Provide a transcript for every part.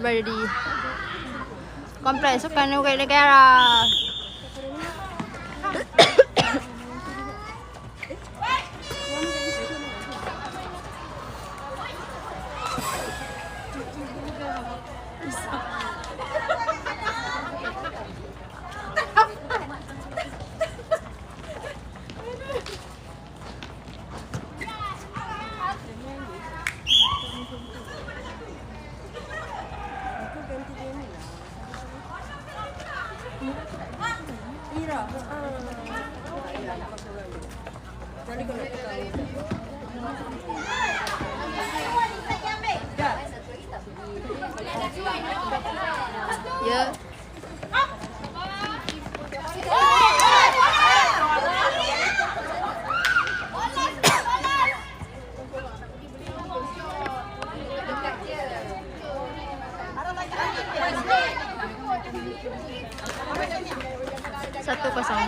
berada di Kompleks Sukan Negara. Ya. Satu kosong.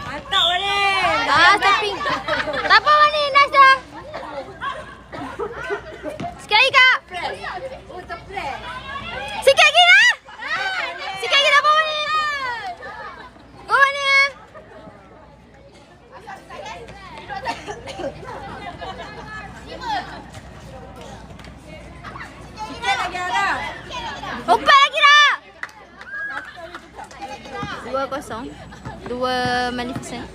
Mantap Wani. Stepping. Tak apa Wani, nice dah. Sekali kak. Sikit lagi dah. Sikit lagi tak apa Wani. Go Wani. Sikit lagi ada. Umpat lagi dah. 2-0. 2 Maleficent.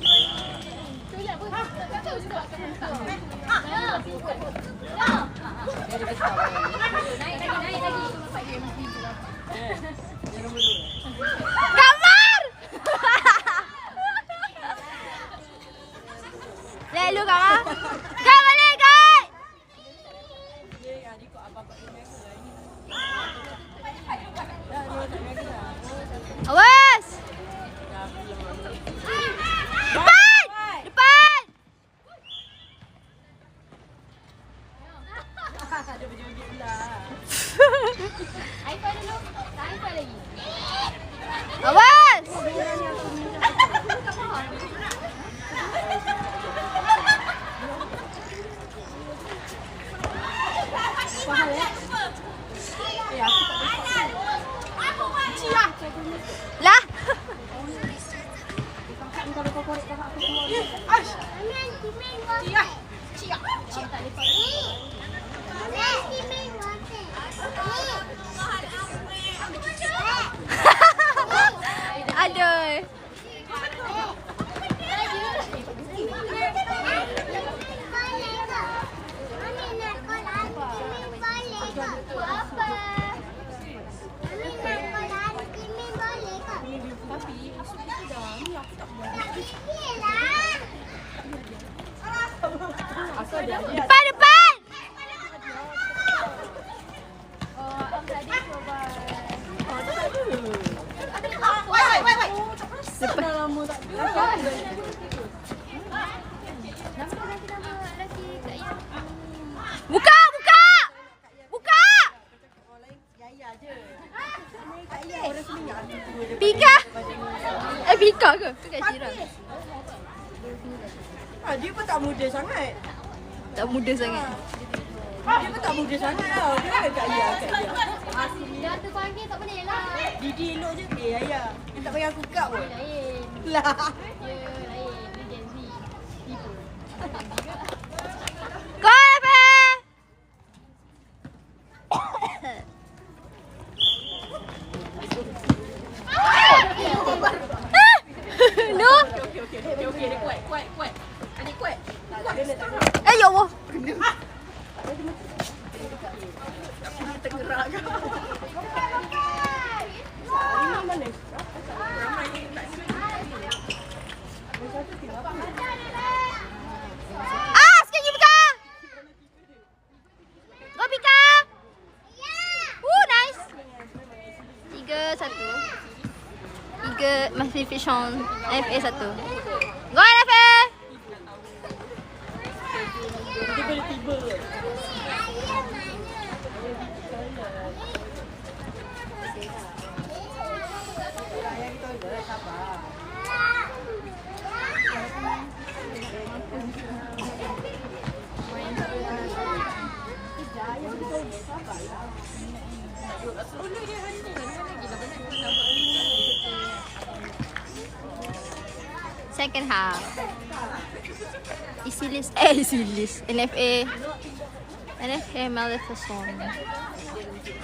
Gambar! Lalu kak. Kak balik kak. Awas. Depan! Depan! Awas! Lah. Aduh. Depan, depan. Buka, buka. Buka. Pika. Pika ke? Kat Syirah. Dia pun tak muda sangat. Tak muda sangat. Dia pun tak muda sangat tau. Dia kan Kak Ayah. Dah terpanggil tak boleh lah. Didi elok je. Ayah. Dia tak bagi aku kak pun. Lain. Lah. Dia lain. Dia Gen Z. Tipu. Kau apa? No. Okey. Dia kuat. Adik kuat. Ya Allah. Tergerak ke? Sekali Pika. Go Pika. Nice. 3-1. 3 Maleficent FA 1. Go FA. Tiba-tiba. Ayah kita sabar. Second half. Isi list. NFA. NFA Maleficent.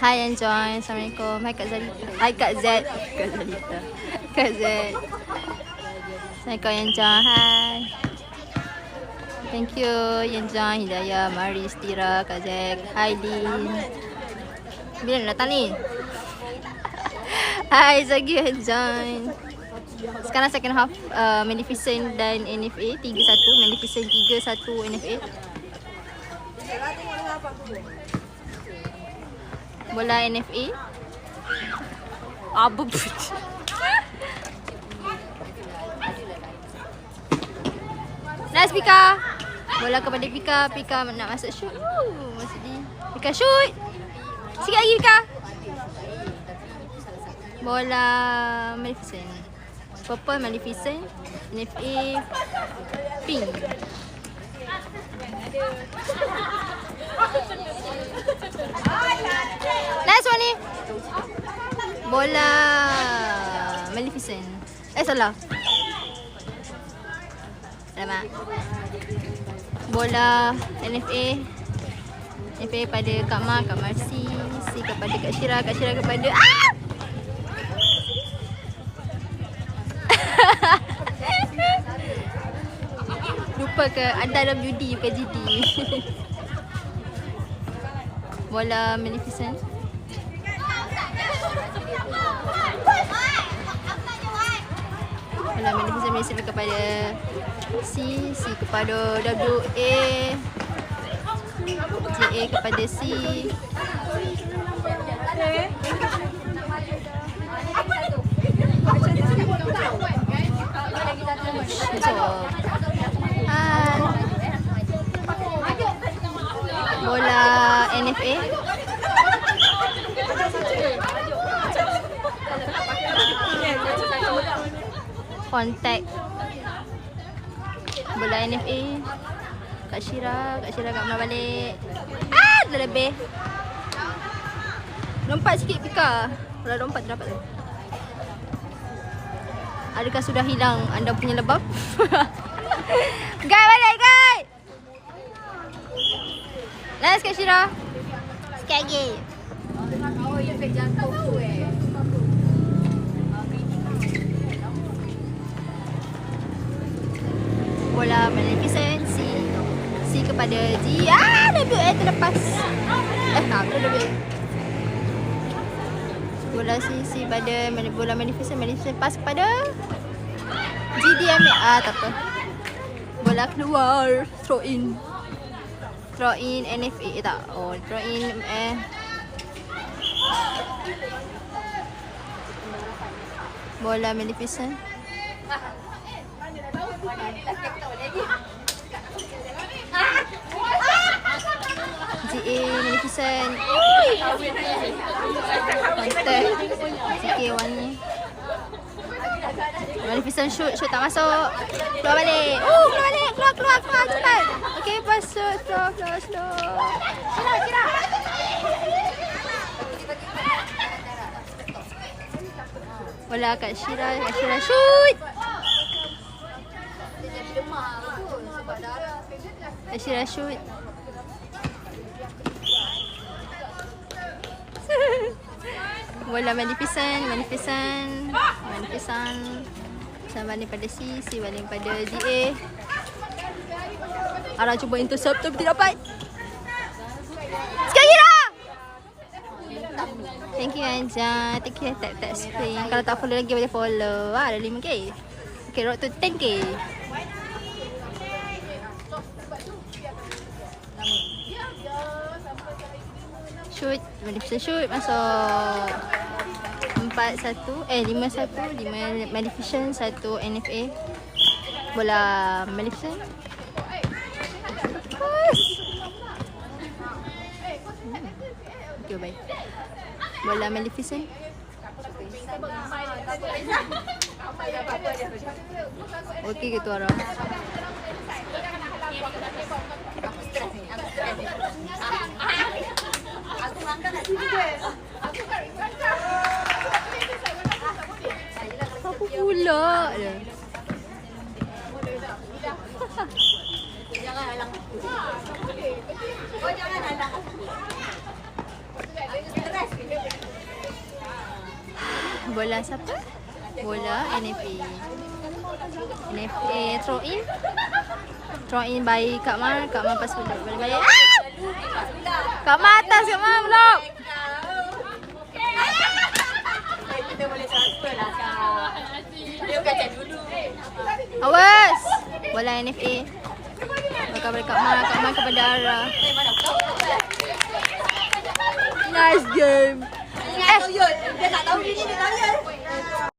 Hi and join. Assalamualaikum. Hai Kak Zalita. Hai Kak Z. Kak Zalita. Kak Z. Assalamualaikum yang join. Hai. Thank you yang join. Hidayah, Maris, Tira, Kak Z. Hai Lin. Bila nak datang ni? Hai Zagi yang join. Sekarang second half Maleficent dan NFA 3-1. Maleficent 3-1 NFA. Bola NFA. Apa pun. Nice Pika. Bola kepada Pika. Pika nak masuk shoot. Masuk di. Pika shoot. Sikit lagi Pika. Bola Maleficent. Purple Maleficent. NFA pink. Nice one ni. Bola Maleficent. Salah. Alamak. Bola NFA. NFA pada Kak Ma, Kak Marsi. C kepada Kak Syira. Kak Syira kepada lupa ke anda WD bukan GD. Bola Maleficent. Bola Maleficent berisi kepada C kepada WA, JA kepada C. Bola NFA. Contact. Bola NFA. Kak Syira kat mana balik. Dah lebih. Lompat sikit Pika. Bola lompat dapat tu. Adakah sudah hilang anda punya lebam? Guys balik guys. Nice Kak Syira. Sikit lagi. Oh, ya efek jantung tu Bola Maleficent C kepada G. WA terlepas. WA. Bola C pada bola Maleficent pass kepada GDMA. Tak apa. Bola keluar. Throw in NFA tak. Throw in bola Maleficent. GA Maleficent. Kontak CK1 ni. Maleficent shoot tak masuk. Keluar balik. Keluar cepat. Okey, pass slow. Kira. Bola Kak Syira shoot. Kak Syira shoot. Bola Maleficent. Sama balik pada C balik pada GA. Ara cuba intercept tapi tidak dapat. Sekali dah. Thank you Anja. Take care tap screen. Kalau tak follow lagi boleh follow. Ada 5k. Okay, road to 10k. Shoot, Maleficent shoot masuk 4-1 5-1 5 Maleficent 1 NFA. Bola Maleficent. Okay, bye. Bola Maleficent. Okey ke tu arah. Aku stres ni. Aku makan nak sini je. Apa pula dia? Jangan halang aku. Oh, jangan halang aku. Stres. Bola siapa? Bola NFA. NFA throw in. Throw in by Kak Mar. Kak Mar pas duduk balik-balik. Ah! Kak Mar atas, Kak Mar blok. Kita boleh transfer lah, Kak. Dia kacau dulu. Awas. Bola NFA. Bakal balik Kak Mar. Kak Mar kepada Ara. Mana kau? Nice game. Ingat Toyot. Dia tak tahu ini dia tanya